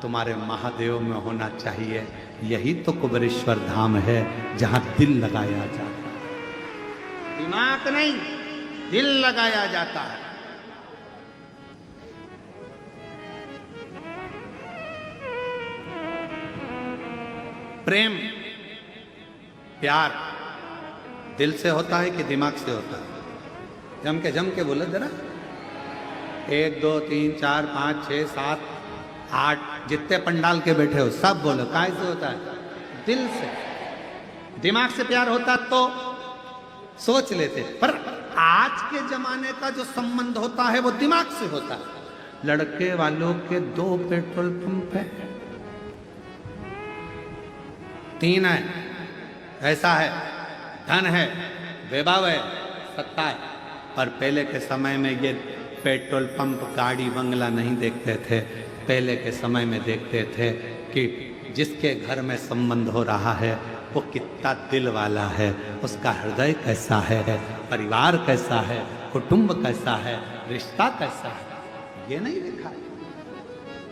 तुम्हारे महादेव में होना चाहिए। यही तो कुबेरेश्वर धाम है जहां दिल लगाया जाता है, दिमाग नहीं, दिल लगाया जाता है। प्रेम, प्यार दिल से होता है कि दिमाग से होता है? जम के बोलो जरा। 1 2 3 4 5 6 7 8 जितने पंडाल के बैठे हो सब बोलो, काय से होता है? दिल से। दिमाग से प्यार होता तो सोच लेते, पर आज के जमाने का जो संबंध होता है वो दिमाग से होता है। लड़के वालों के 2 पेट्रोल पंप है, 3 है, ऐसा है, धन है, वैभव है, सत्ता है। पर पहले के समय में ये पेट्रोल पंप, गाड़ी, बंगला नहीं देखते थे। पहले के समय में देखते थे कि जिसके घर में संबंध हो रहा है वो कितना दिल वाला है, उसका हृदय कैसा है, परिवार कैसा है, कुटुंब कैसा है, रिश्ता कैसा है, ये नहीं देखा है।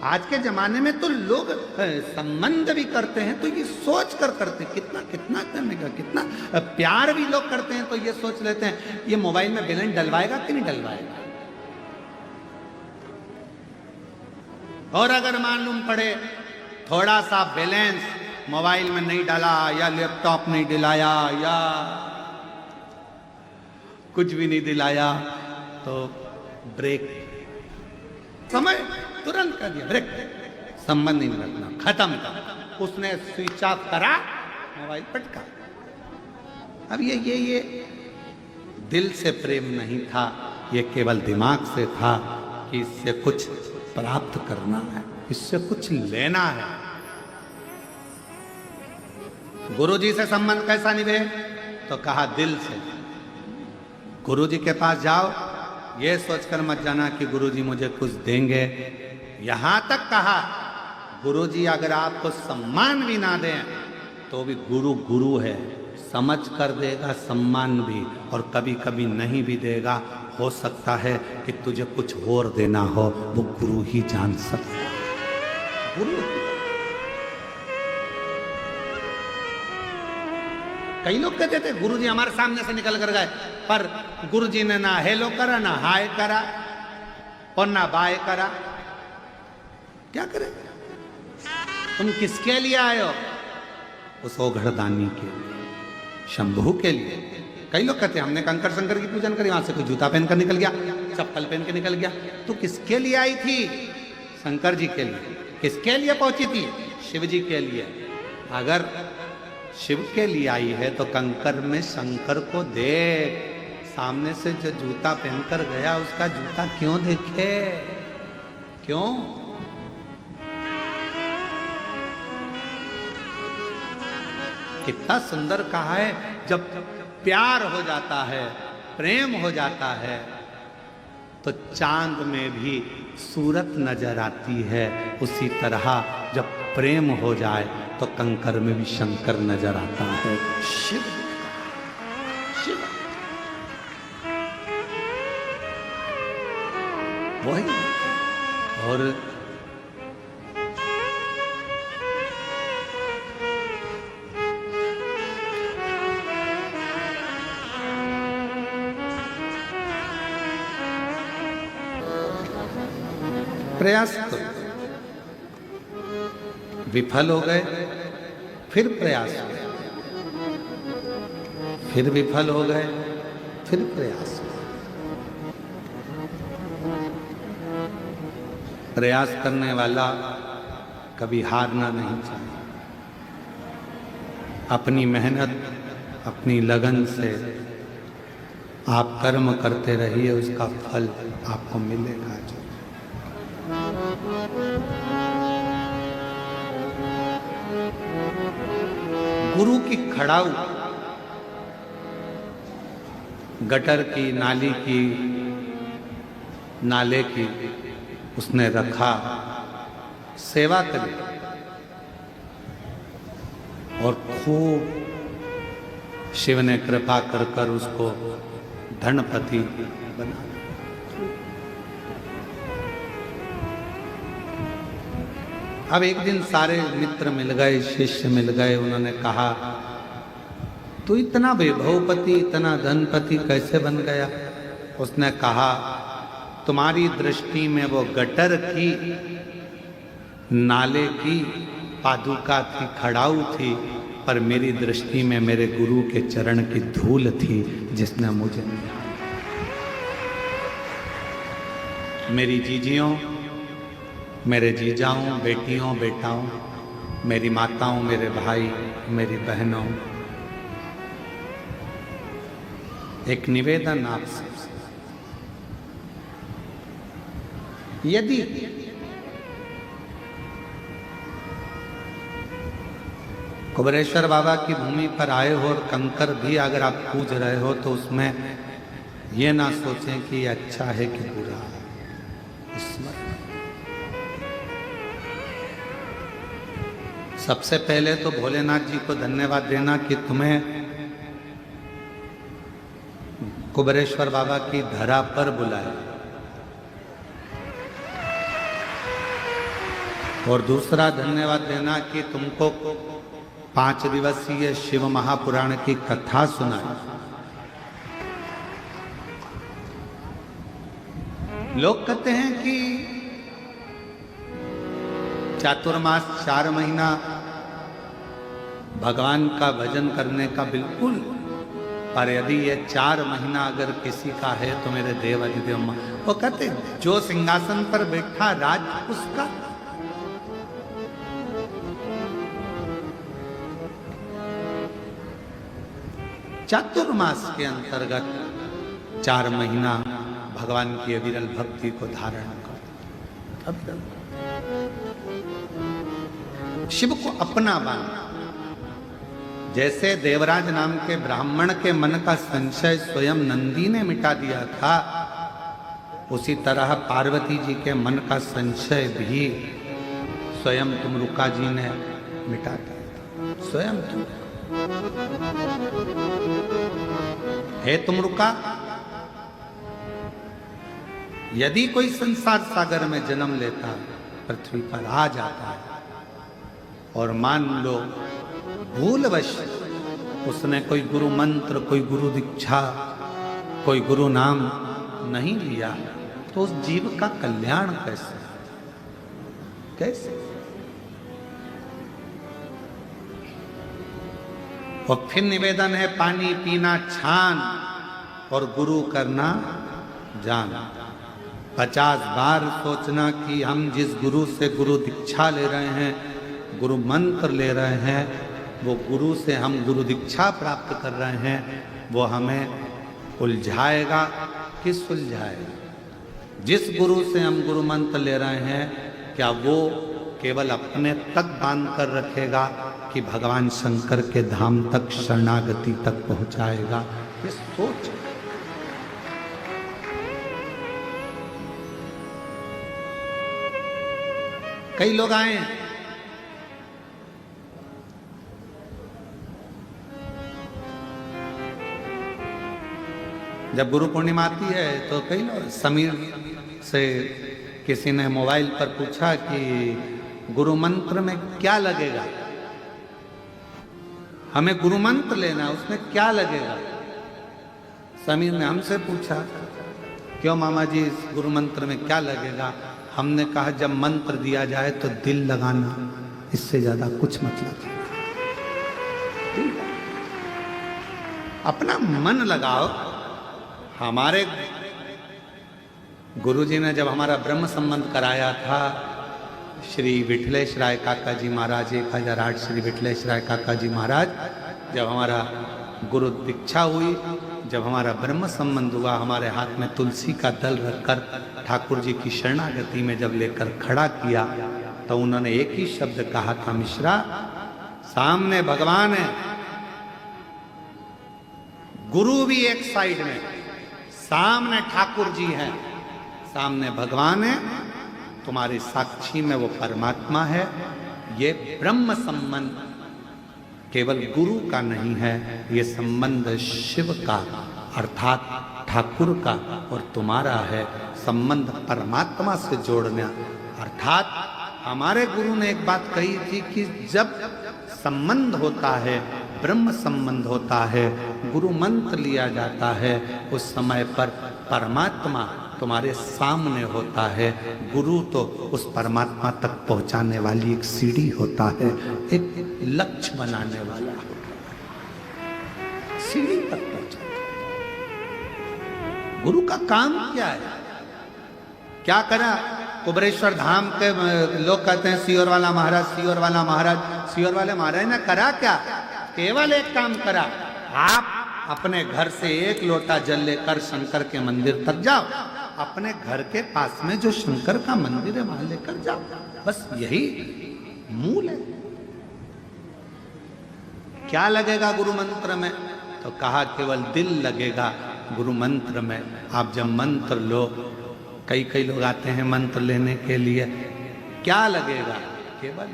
आज के जमाने में तो लोग संबंध भी करते हैं तो ये सोच कर करते हैं, कितना कितना करने का, कितना प्यार भी लोग करते हैं तो ये सोच लेते हैं ये मोबाइल में बैलेंस डलवाएगा कि नहीं डलवाएगा। और अगर मालूम पड़े थोड़ा सा बैलेंस मोबाइल में नहीं डाला या लैपटॉप नहीं दिलाया या कुछ भी नहीं दिलाया तो ब्रेक, समय तुरंत कर दिया, ब्रेक, संबंध नहीं रखना, खत्म कर। उसने स्विच ऑफ करा, मोबाइल पटका। अब ये दिल से प्रेम नहीं था, ये केवल दिमाग से था कि इससे कुछ प्राप्त करना है, इससे कुछ लेना है। गुरुजी से संबंध कैसा निभे तो कहा दिल से। गुरुजी के पास जाओ, ये सोचकर मत जाना कि गुरुजी मुझे कुछ देंगे। यहां तक कहा गुरुजी अगर आपको सम्मान भी ना दें तो भी गुरु गुरु है, समझ कर देगा सम्मान भी, और कभी कभी नहीं भी देगा। हो सकता है कि तुझे कुछ और देना हो, वो गुरु ही जान सकता है। गुरु कई लोग कहते थे गुरुजी हमारे सामने से निकल कर गए, पर गुरुजी ने ना हेलो करा, ना हाय करा और ना बाय करा। क्या करे? तुम किसके लिए आए हो? उस ओघड़दानी के लिए, शंभू के लिए। कई लोग कहते हैं हमने कंकर शंकर की पूजन करी, वहां से कोई जूता पहन कर निकल गया, चप्पल पहन के निकल गया। तो किसके लिए आई थी? शंकर जी के लिए। किसके लिए पहुंची थी? शिव जी के लिए। अगर शिव के लिए आई है तो कंकर में शंकर को देख। सामने से जो जूता पहनकर गया उसका जूता क्यों देखे? क्यों? कितना सुंदर कहा है, जब प्यार हो जाता है, प्रेम हो जाता है तो चांद में भी सूरत नजर आती है। उसी तरह जब प्रेम हो जाए तो कंकर में भी शंकर नजर आता है। शिव शिव वही। और प्रयास करो, विफल हो गए फिर प्रयास करो, फिर विफल हो गए फिर प्रयास करो। प्रयास करने वाला कभी हारना नहीं चाहिए। अपनी मेहनत, अपनी लगन से आप कर्म करते रहिए, उसका फल आपको मिलेगा। गुरु की खड़ाऊ, गटर की, नाली की, नाले की उसने रखा, सेवा करी और खूब शिव ने कृपा कर कर उसको धनपति बना। अब एक दिन सारे मित्र मिल गए, शिष्य मिल गए, उन्होंने कहा तू इतना वैभवपति, इतना धनपति कैसे बन गया? उसने कहा तुम्हारी दृष्टि में वो गटर की, नाले की पादुका थी, खड़ाऊ थी, पर मेरी दृष्टि में मेरे गुरु के चरण की धूल थी जिसने मुझे निहारा। मेरी जीजियों, मेरे जीजाओं, बेटियों, बेटाओं, मेरी माताओं, मेरे भाई, मेरी बहनों, एक निवेदन आप सबसे, यदि कुबेरेश्वर बाबा की भूमि पर आए हो और कंकर भी अगर आप पूज रहे हो तो उसमें ये ना सोचें कि ये अच्छा है कि बुरा है। इसमें सबसे पहले तो भोलेनाथ जी को धन्यवाद देना कि तुम्हें कुबेरेश्वर बाबा की धरा पर बुलाया, और दूसरा धन्यवाद देना कि तुमको 5 दिवसीय शिव महापुराण की कथा सुनाई। लोग कहते हैं कि चातुर्मास 4 महीना भगवान का भजन करने का बिल्कुल, पर यदि ये 4 महीना अगर किसी का है तो मेरे देव अधिदेव मां, वो कहते जो सिंहासन पर बैठा राज उसका, चातुर्मास के अंतर्गत 4 महीना भगवान की अविरल भक्ति को धारण कर शिव को अपना माना। जैसे देवराज नाम के ब्राह्मण के मन का संशय स्वयं नंदी ने मिटा दिया था, उसी तरह पार्वती जी के मन का संशय भी स्वयं तुमरुका जी ने मिटा दिया। स्वयं तुम हे तुमरुका, यदि कोई संसार सागर में जन्म लेता, पृथ्वी पर आ जाता है और मान लो भूलवश उसने कोई गुरु मंत्र, कोई गुरु दीक्षा, कोई गुरु नाम नहीं लिया, तो उस जीव का कल्याण कैसे कैसे? और फिर निवेदन है, पानी पीना छान और गुरु करना जान। 50 बार सोचना कि हम जिस गुरु से गुरु दीक्षा ले रहे हैं, गुरु मंत्र ले रहे हैं, वो गुरु से हम गुरु दीक्षा प्राप्त कर रहे हैं, वो हमें उलझाएगा कि सुलझाएगा। जिस गुरु से हम गुरु मंत्र ले रहे हैं, क्या वो केवल अपने तक बांध कर रखेगा कि भगवान शंकर के धाम तक, शरणागति तक पहुंचाएगा? ये सोच। कई लोग आए, जब गुरु पूर्णिमा आती है तो कई लोग, समीर से किसी ने मोबाइल पर पूछा कि गुरु मंत्र में क्या लगेगा, हमें गुरु मंत्र लेना, उसमें क्या लगेगा? समीर ने हमसे पूछा, क्यों मामा जी इस गुरु मंत्र में क्या लगेगा? हमने कहा जब मंत्र दिया जाए तो दिल लगाना, इससे ज्यादा कुछ मतलब नहीं। अपना मन लगाओ। हमारे गुरुजी ने जब हमारा ब्रह्म संबंध कराया था, श्री विठलेश राय काका जी महाराज, 1008 श्री विठलेश राय काका जी महाराज, जब हमारा गुरु दीक्षा हुई, जब हमारा ब्रह्म संबंध हुआ, हमारे हाथ में तुलसी का दल रखकर ठाकुर जी की शरणागति में जब लेकर खड़ा किया, तो उन्होंने एक ही शब्द कहा था, मिश्रा सामने भगवान है, गुरु भी एक साइड में, सामने ठाकुर जी हैं, सामने भगवान है, तुम्हारे साक्षी में वो परमात्मा है। ये ब्रह्म संबंध केवल गुरु का नहीं है, ये संबंध शिव का अर्थात ठाकुर का और तुम्हारा है। संबंध परमात्मा से जोड़ना, अर्थात हमारे गुरु ने एक बात कही थी कि जब संबंध होता है, ब्रह्म संबंध होता है, गुरु मंत्र लिया जाता है, उस समय पर परमात्मा तुम्हारे सामने होता है। गुरु तो उस परमात्मा तक पहुंचाने वाली एक सीढ़ी होता है, एक लक्ष्य बनाने वाला होता है, सीढ़ी तक पहुंचाता है। गुरु का काम क्या है? क्या करा? कुबेरेश्वर धाम के लोग कहते हैं सियोर वाला महाराज, सियोर वाला महाराज। सियोर वाले महाराज ने करा क्या? केवल एक काम करा, आप अपने घर से एक लोटा जल लेकर शंकर के मंदिर तक जाओ, अपने घर के पास में जो शंकर का मंदिर है वहां लेकर जाओ, बस यही मूल है। क्या लगेगा गुरु मंत्र में? तो कहा केवल दिल लगेगा गुरु मंत्र में। आप जब मंत्र लो, कई कई लोग आते हैं मंत्र लेने के लिए, क्या लगेगा? केवल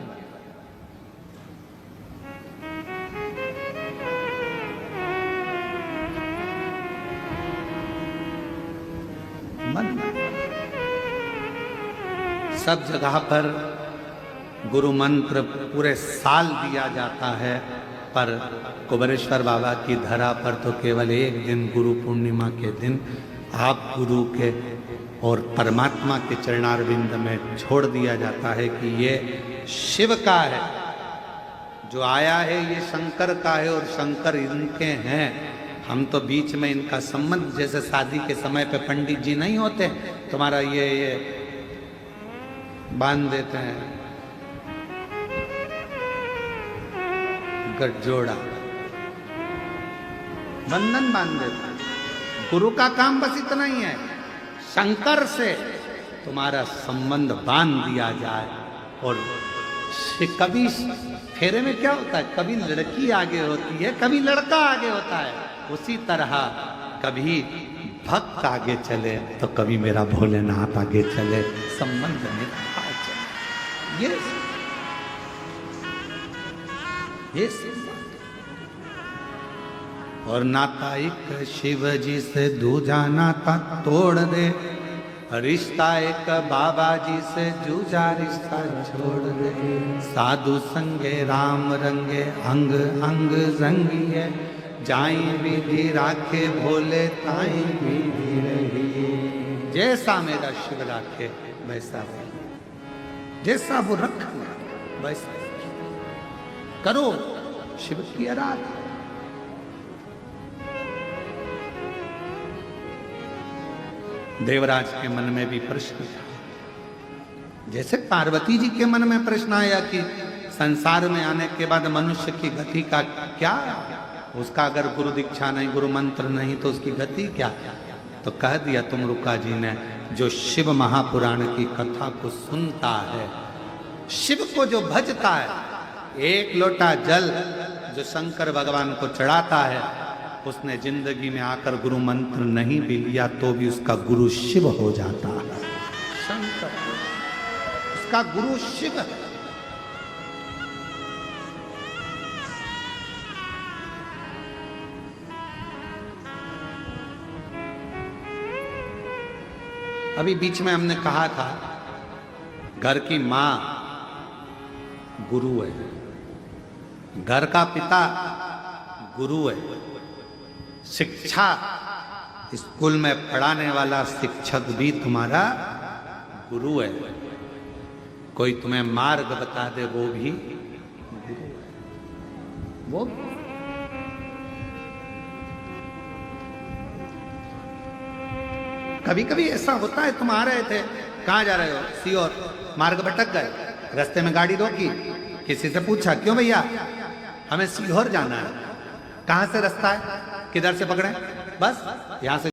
मन। सब जगह पर गुरु मंत्र पूरे साल दिया जाता है, पर कुबेरेश्वर बाबा की धरा पर तो केवल एक दिन गुरु पूर्णिमा के दिन आप गुरु के और परमात्मा के चरणारविंद में छोड़ दिया जाता है कि ये शिव का है, जो आया है ये शंकर का है और शंकर इनके हैं। हम तो बीच में इनका संबंध, जैसे शादी के समय पे पंडित जी नहीं होते, तुम्हारा ये बांध देते हैं गठजोड़ा, बंधन बांध देते हैं। गुरु का काम बस इतना ही है, शंकर से तुम्हारा संबंध बांध दिया जाए। और कभी फेरे में क्या होता है, कभी लड़की आगे होती है, कभी लड़का आगे होता है, उसी तरह कभी भक्त आगे चले तो कभी मेरा भोलेनाथ आगे चले, संबंध निभा चले। ये और नाता एक शिव जी से दूजा नाता तोड़ दे, रिश्ता एक बाबा जी से जूझा रिश्ता छोड़ दे। साधु संगे राम रंगे अंग अंग रंगिए, जाई विधि राखे भोले ताई विधि रही। जैसा मेरा शिव राखे वैसा रही, जैसा वो रख वैसा करो शिव की आराधना। देवराज के मन में भी प्रश्न था, जैसे पार्वती जी के मन में प्रश्न आया कि संसार में आने के बाद मनुष्य की गति का क्या, उसका अगर गुरु दीक्षा नहीं, गुरु मंत्र नहीं तो उसकी गति क्या? तो कह दिया तुमरुका जी ने, जो शिव महापुराण की कथा को सुनता है, शिव को जो भजता है, एक लोटा जल जो शंकर भगवान को चढ़ाता है, उसने जिंदगी में आकर गुरु मंत्र नहीं भी लिया तो भी उसका गुरु शिव हो जाता है। शंकर उसका गुरु शिव है। अभी बीच में हमने कहा था घर की मां गुरु है, घर का पिता गुरु है, शिक्षा स्कूल में पढ़ाने वाला शिक्षक भी तुम्हारा गुरु है। कोई तुम्हें मार्ग बता दे वो भी गुरु है। वो कभी कभी ऐसा होता है, तुम आ रहे थे, कहाँ जा रहे हो? सीहोर। मार्ग भटक गए, रास्ते में गाड़ी रोकी, किसी से पूछा क्यों भैया? हमें सीहोर जाना है। कहाँ से रास्ता है, किधर से पकड़े? बस यहाँ से